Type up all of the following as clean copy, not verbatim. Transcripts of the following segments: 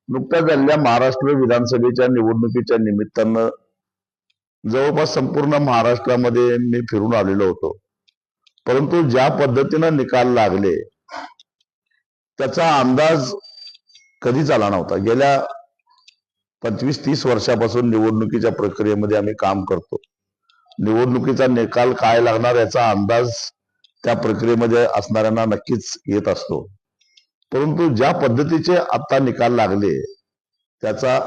नुकत्याच झालेल्या महाराष्ट्र विधानसभेच्या निवडणुकीच्या निमित्तानं जवळपास संपूर्ण महाराष्ट्रामध्ये मी फिरून आलेलो होतो. परंतु ज्या पद्धतीनं निकाल लागले त्याचा अंदाज कधीच आला नव्हता. गेल्या 25-30 वर्षापासून निवडणुकीच्या प्रक्रियेमध्ये आम्ही काम करतो. निवडणुकीचा निकाल काय लागणार याचा अंदाज त्या प्रक्रियेमध्ये असणाऱ्यांना नक्कीच येत असतो. परंतु ज्या पद्धतीचे आता निकाल लागले त्याचा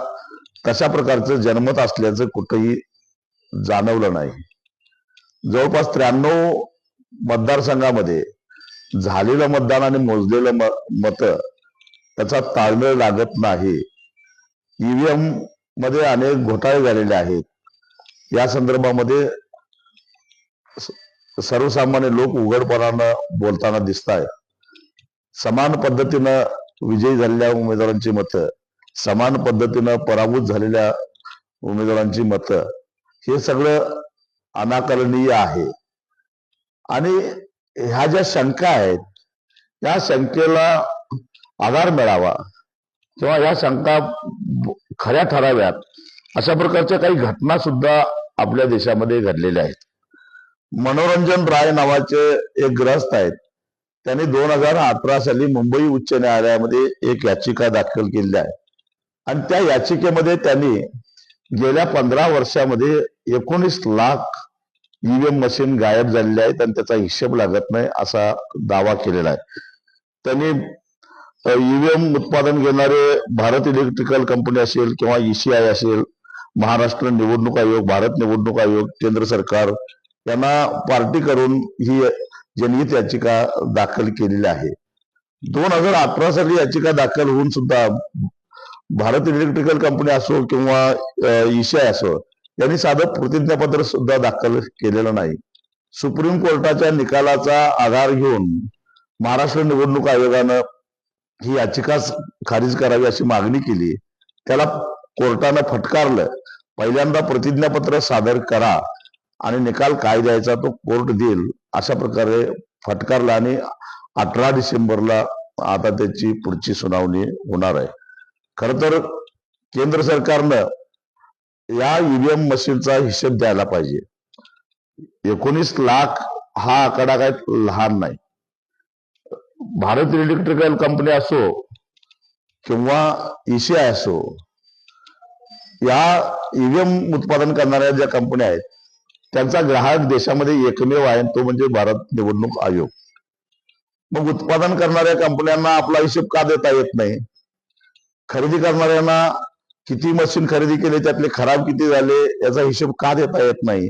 तशा प्रकारचं जनमत असल्याचं कुठेही जाणवलं नाही. जवळपास 93 मतदारसंघामध्ये झालेलं मतदान आणि मोजलेलं मत त्याचा ताळमेळ लागत नाही. ईव्हीएम मध्ये अनेक घोटाळे झालेले आहेत. या संदर्भामध्ये सर्वसामान्य लोक उघडपणानं बोलताना दिसत आहेत. समान पद्धतीनं विजयी झालेल्या उमेदवारांची मतं, समान पद्धतीनं पराभूत झालेल्या उमेदवारांची मतं, हे सगळं अनाकलनीय आहे. आणि ह्या ज्या शंका आहेत या शंकेला आधार मिळावा किंवा या शंका खऱ्या ठराव्यात अशा प्रकारच्या काही घटना सुद्धा आपल्या देशामध्ये घडलेल्या आहेत. मनोरंजन राय नावाचे एक ग्रस्त आहेत. त्यांनी 2018 साली मुंबई उच्च न्यायालयामध्ये एक याचिका दाखल केली आहे आणि त्या याचिकेमध्ये त्यांनी गेल्या 15 वर्षामध्ये 19 लाख ईव्हीएम मशीन गायब झालेले आहेत आणि त्याचा हिशोब लागत नाही असा दावा केलेला आहे. त्यांनी ईव्हीएम उत्पादन घेणारे भारत इलेक्ट्रिकल कंपनी असेल किंवा ईसीआय असेल, महाराष्ट्र निवडणूक आयोग, भारत निवडणूक आयोग, केंद्र सरकार यांना पार्टी करून ही जनहित याचिका दाखल केलेली आहे. 2018 साली याचिका दाखल होऊन सुद्धा भारत इलेक्ट्रिकल कंपनी असो किंवा ईसीआय असो यांनी साधं प्रतिज्ञापत्र सुद्धा दाखल केलेलं नाही. सुप्रीम कोर्टाच्या निकालाचा आधार घेऊन महाराष्ट्र निवडणूक आयोगानं ही याचिका खारिज करावी अशी मागणी केली. त्याला कोर्टानं फटकारलं. पहिल्यांदा प्रतिज्ञापत्र सादर करा आणि निकाल काय द्यायचा तो कोर्ट देईल अशा प्रकारे फटकारला आणि 18 डिसेंबरला आता त्याची पुढची सुनावणी होणार आहे. खर तर केंद्र सरकारनं या ईव्हीएम मशीनचा हिशेब द्यायला पाहिजे. 19 लाख हा आकडा काय लहान नाही. भारत इलेक्ट्रिकल कंपनी असो किंवा ईसीआय असो, या ईव्हीएम उत्पादन करणाऱ्या ज्या कंपन्या आहेत त्यांचा ग्राहक देशामध्ये एकमेव आहे, तो म्हणजे भारत निवडणूक आयोग. मग उत्पादन करणाऱ्या कंपन्यांना आपला हिशोब का देता येत नाही? खरेदी करणाऱ्यांना किती मशीन खरेदी केले, त्यातले खराब किती झाले याचा हिशोब का देता येत नाही?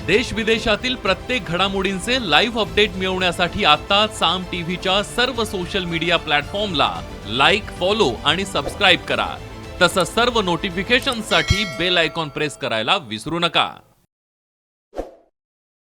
देश विदेशातील प्रत्येक घडामोडींचे लाईव्ह अपडेट मिळवण्यासाठी आता साम टीव्हीच्या सर्व सोशल मीडिया प्लॅटफॉर्मला लाईक, फॉलो आणि सबस्क्राईब करा. तसंच सर्व नोटिफिकेशनसाठी बेल आयकॉन प्रेस करायला विसरू नका.